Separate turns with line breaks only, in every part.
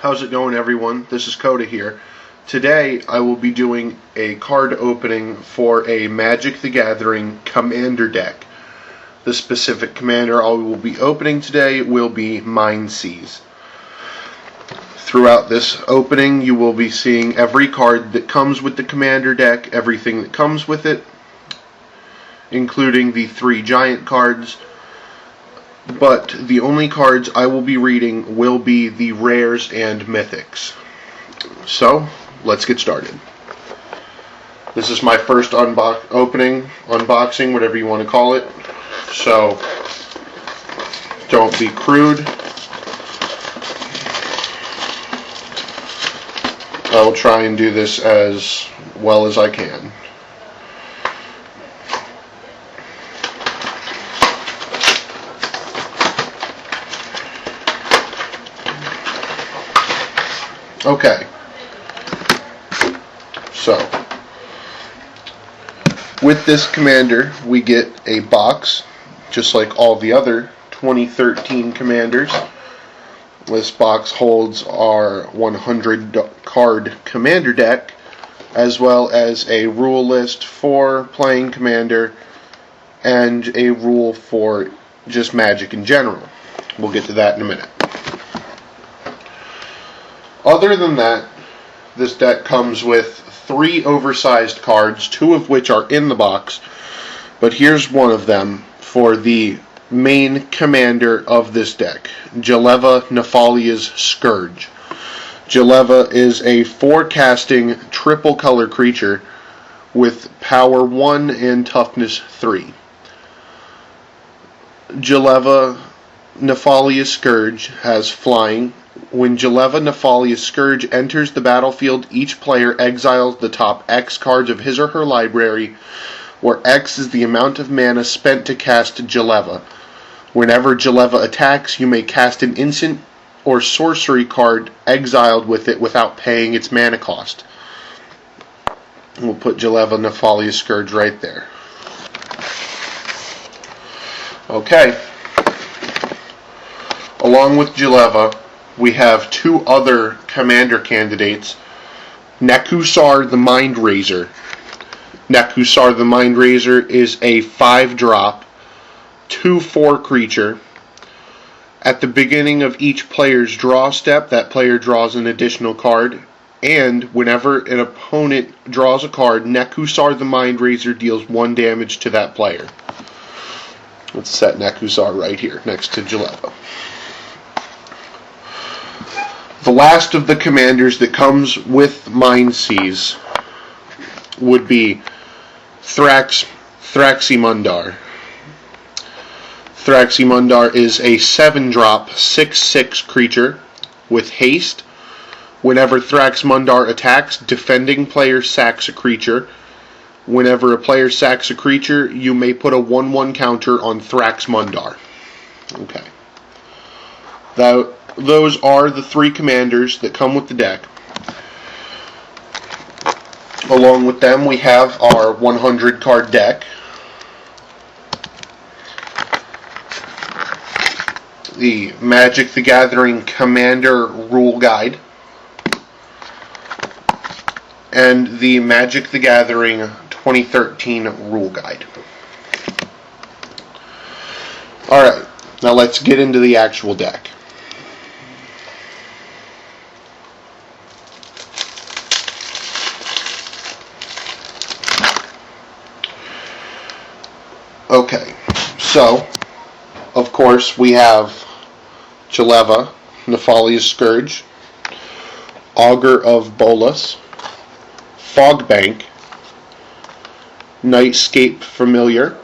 How's it going, everyone? This is Kota here. Today I will be doing a card opening for a Magic the Gathering Commander deck. The specific commander I will be opening today will be Mindseas. Throughout this opening you will be seeing every card that comes with the commander deck, everything that comes with it, including the 3 giant cards. But the only cards I will be reading will be the rares and mythics. So, let's get started. This is my first unboxing, whatever you want to call it. So, don't be crude. I will try and do this as well as I can. Okay, so with this commander we get a box just like all the other 2013 commanders. This box holds our 100 card commander deck as well as a rule list for playing commander and a rule for just Magic in general. We'll get to that in a minute. Other than that, this deck comes with 3 oversized cards, 2 of which are in the box, but here's one of them for the main commander of this deck, Jeleva Nefalia's Scourge. Jeleva is a 4-casting triple color creature with power 1 and toughness 3. Jeleva Nefalia's Scourge has flying. When Jeleva Nefalia's Scourge enters the battlefield, each player exiles the top X cards of his or her library, where X is the amount of mana spent to cast Jeleva. Whenever Jeleva attacks, you may cast an instant or sorcery card exiled with it without paying its mana cost. We'll put Jeleva Nefalia's Scourge right there. Okay. Along with Jeleva, we have 2 other commander candidates. Nekusar the Mindrazor. Nekusar the Mindrazor is a 5-drop, 2/4 creature. At the beginning of each player's draw step, that player draws an additional card, and whenever an opponent draws a card, Nekusar the Mindrazor deals 1 damage to that player. Let's set Nekusar right here next to Jeleva. The last of the commanders that comes with Mindseas would be Thraximundar. Thraximundar is a 7-drop, 6/6 creature with haste. Whenever Thraximundar attacks, defending player sacks a creature. Whenever a player sacks a creature, you may put a 1/1 counter on Thraximundar. Okay. Those are the 3 commanders that come with the deck. Along with them, we have our 100 card deck. The Magic the Gathering Commander Rule Guide. And the Magic the Gathering 2013 Rule Guide. Alright, now let's get into the actual deck. Okay, so, of course, we have Jeleva Nefalia's Scourge, Augur of Bolas, Fogbank, Nightscape Familiar,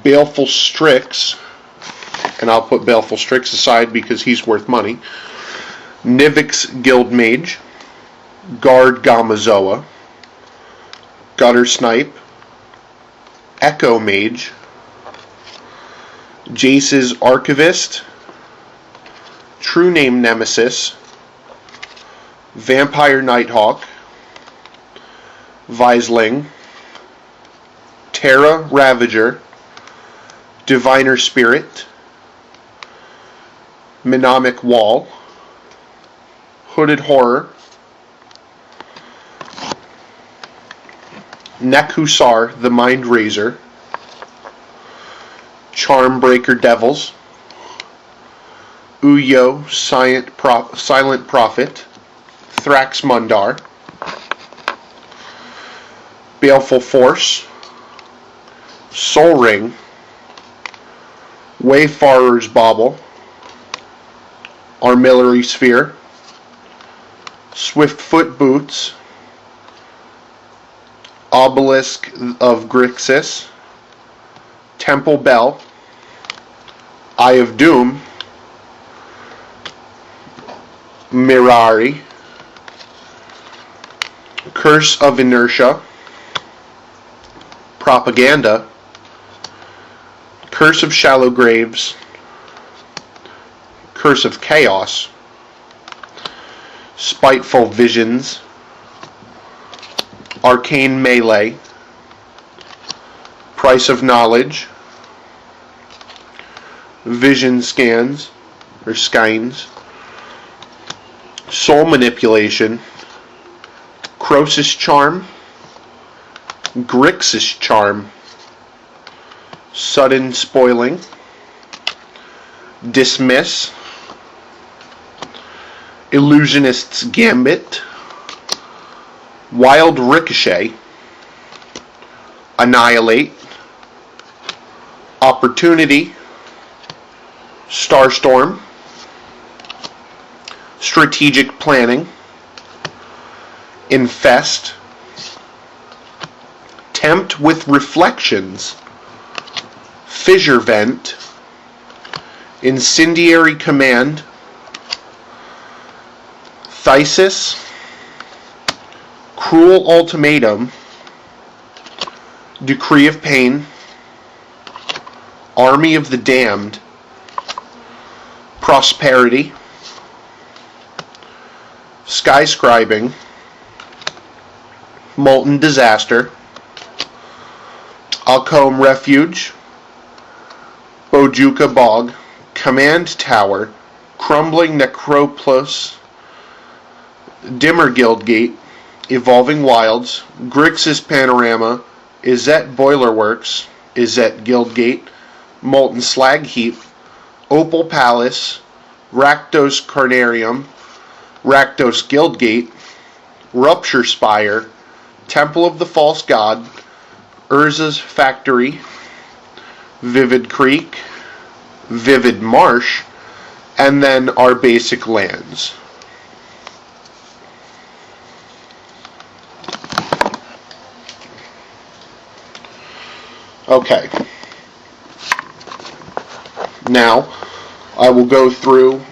Baleful Strix, and I'll put Baleful Strix aside because he's worth money, Nivix Guild Mage, Guard Gamazoa, Gutter Snipe, Echo Mage, Jace's Archivist, True Name Nemesis, Vampire Nighthawk, Visling, Terra Ravager, Diviner Spirit, Mnemonic Wall, Hooded Horror, Nekusar the Mind Razor, Charmbreaker Devils, Uyo Silent Prophet, Thraxmundar, Baleful Force, Soul Ring, Wayfarer's Bauble, Armillary Sphere, Swiftfoot Boots, Obelisk of Grixis, Temple Bell, Eye of Doom, Mirari, Curse of Inertia, Propaganda, Curse of Shallow Graves, Curse of Chaos, Spiteful Visions, Arcane Melee, Price of Knowledge, Vision Scans, or Skeins, Soul Manipulation, Croesus Charm, Grixis Charm, Sudden Spoiling, Dismiss, Illusionists Gambit, Wild Ricochet, Annihilate, Opportunity, Starstorm, Strategic Planning, Infest, Tempt with Reflections, Fissure Vent, Incendiary Command, Thysis, Cruel Ultimatum, Decree of Pain, Army of the Damned, Prosperity, Skyscribing, Molten Disaster, Alcombe Refuge, Bojuka Bog, Command Tower, Crumbling Necropolis, Dimmer Guildgate, Evolving Wilds, Grixis Panorama, Izzet Boiler Works, Izzet Guildgate, Molten Slag Heap, Opal Palace, Rakdos Carnarium, Rakdos Guildgate, Rupture Spire, Temple of the False God, Urza's Factory, Vivid Creek, Vivid Marsh, and then our basic lands. Okay. Now, I will go through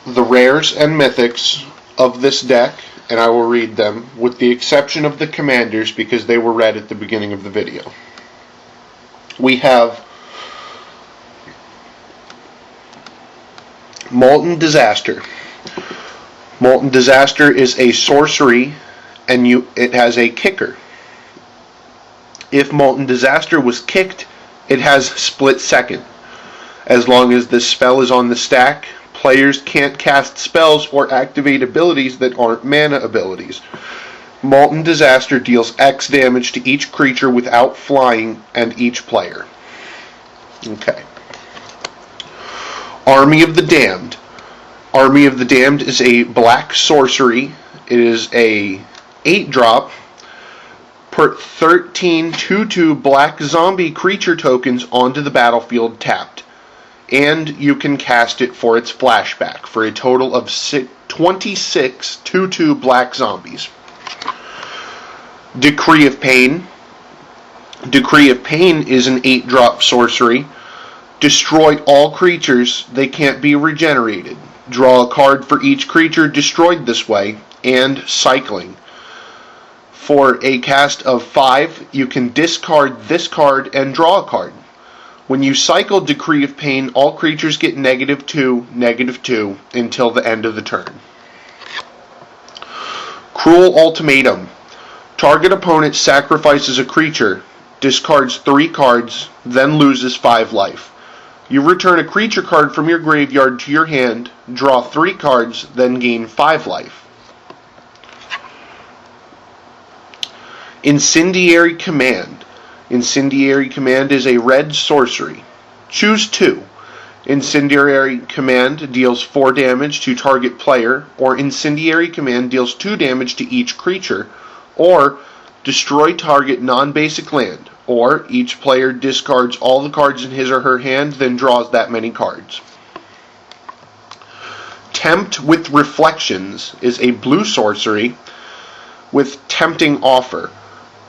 the rares and mythics of this deck, and I will read them, with the exception of the commanders, because they were read at the beginning of the video. We have Molten Disaster. Molten Disaster is a sorcery, and it has a kicker. If Molten Disaster was kicked, it has split second. As long as this spell is on the stack, players can't cast spells or activate abilities that aren't mana abilities. Molten Disaster deals X damage to each creature without flying and each player. Okay. Army of the Damned. Army of the Damned is a black sorcery. It is a 8-drop. Put 13 2/2 black zombie creature tokens onto the battlefield tapped. And you can cast it for its flashback for a total of 26 2/2 black zombies. Decree of Pain. Decree of Pain is an 8-drop sorcery. Destroy all creatures. They can't be regenerated. Draw a card for each creature destroyed this way, and cycling. For a cast of 5, you can discard this card and draw a card. When you cycle Decree of Pain, all creatures get -2/-2 until the end of the turn. Cruel Ultimatum. Target opponent sacrifices a creature, discards 3 cards, then loses 5 life. You return a creature card from your graveyard to your hand, draw 3 cards, then gain 5 life. Incendiary Command. Incendiary Command is a red sorcery. Choose 2. Incendiary Command deals 4 damage to target player, or Incendiary Command deals 2 damage to each creature, or destroy target non-basic land, or each player discards all the cards in his or her hand, then draws that many cards. Tempt with Reflections is a blue sorcery with Tempting Offer.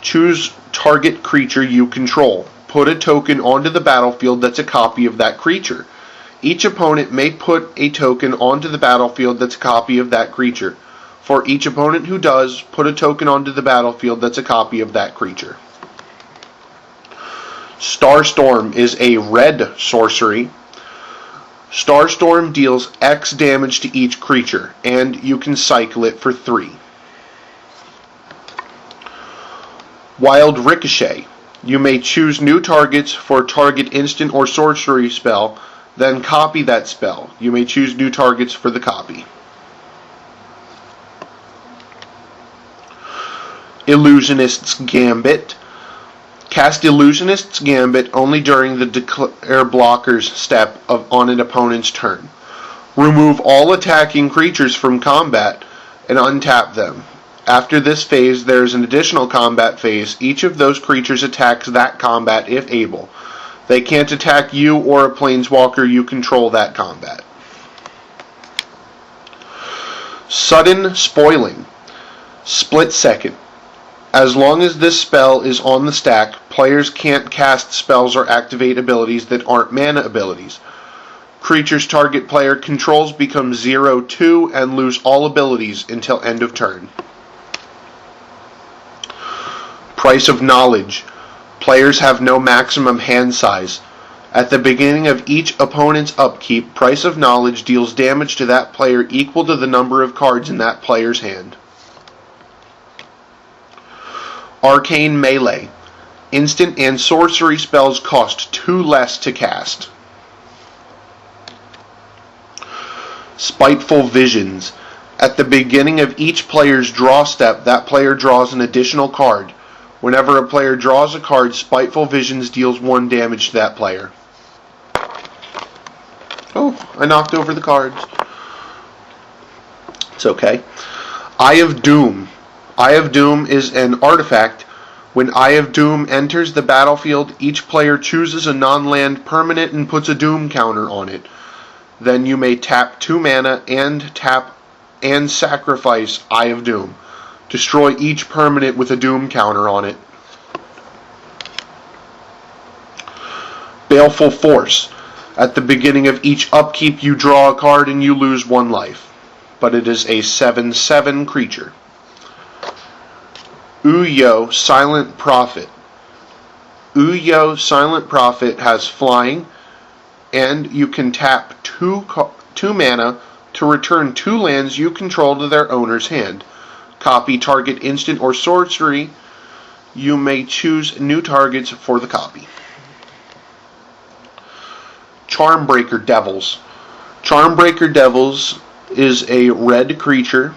Choose target creature you control. Put a token onto the battlefield that's a copy of that creature. Each opponent may put a token onto the battlefield that's a copy of that creature. For each opponent who does, put a token onto the battlefield that's a copy of that creature. Starstorm is a red sorcery. Starstorm deals X damage to each creature, and you can cycle it for 3. Wild Ricochet. You may choose new targets for target instant or sorcery spell, then copy that spell. You may choose new targets for the copy. Illusionists Gambit. Cast Illusionists Gambit only during the Declare Blockers step on an opponent's turn. Remove all attacking creatures from combat and untap them. After this phase, there is an additional combat phase. Each of those creatures attacks that combat if able. They can't attack you or a planeswalker you control that combat. Sudden Spoiling. Split Second. As long as this spell is on the stack, players can't cast spells or activate abilities that aren't mana abilities. Creatures target player controls become 0/2 and lose all abilities until end of turn. Price of Knowledge. Players have no maximum hand size. At the beginning of each opponent's upkeep, Price of Knowledge deals damage to that player equal to the number of cards in that player's hand. Arcane Melee. Instant and sorcery spells cost 2 less to cast. Spiteful Visions. At the beginning of each player's draw step, that player draws an additional card. Whenever a player draws a card, Spiteful Visions deals 1 damage to that player. Oh, I knocked over the cards. It's okay. Eye of Doom. Eye of Doom is an artifact. When Eye of Doom enters the battlefield, each player chooses a non-land permanent and puts a Doom counter on it. Then you may tap 2 mana and tap and sacrifice Eye of Doom. Destroy each permanent with a Doom counter on it. Baleful Force. At the beginning of each upkeep, you draw a card and you lose 1 life. But it is a 7/7 creature. Uyo Silent Prophet. Uyo Silent Prophet has flying, and you can tap 2 mana to return 2 lands you control to their owner's hand. Copy target instant or sorcery. You may choose new targets for the copy. Charmbreaker Devils. Charmbreaker Devils is a red creature.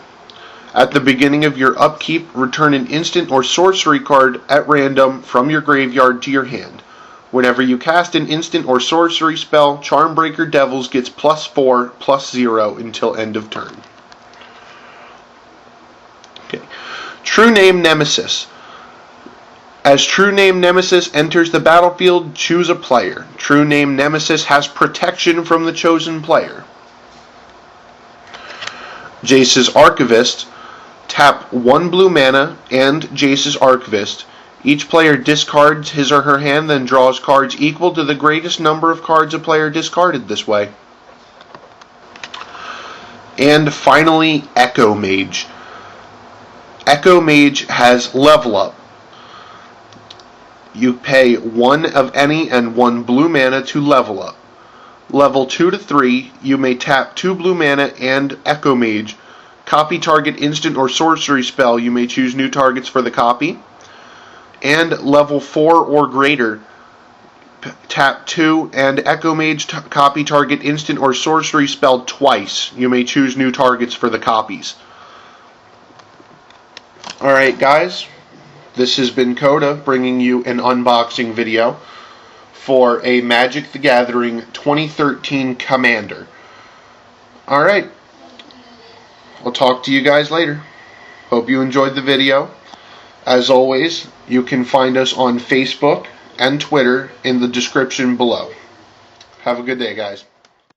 At the beginning of your upkeep, return an instant or sorcery card at random from your graveyard to your hand. Whenever you cast an instant or sorcery spell, Charmbreaker Devils gets +4/+0 until end of turn. Okay. True Name Nemesis. As True Name Nemesis enters the battlefield, choose a player. True Name Nemesis has protection from the chosen player. Jace's Archivist. Tap 1 blue mana and Jace's Archivist. Each player discards his or her hand, then draws cards equal to the greatest number of cards a player discarded this way. And finally, Echo Mage. Echo Mage has level up. You pay 1 of any and 1 blue mana to level up. Level 2 to 3, you may tap 2 blue mana and Echo Mage. Copy target instant or sorcery spell. You may choose new targets for the copy. And level 4 or greater, tap 2 and Echo Mage copy target instant or sorcery spell twice. You may choose new targets for the copies. Alright guys, This has been Kota bringing you an unboxing video for a Magic the Gathering 2013 Commander. Alright, I'll talk to you guys later. Hope you enjoyed the video. As always, you can find us on Facebook and Twitter in the description below. Have a good day, guys.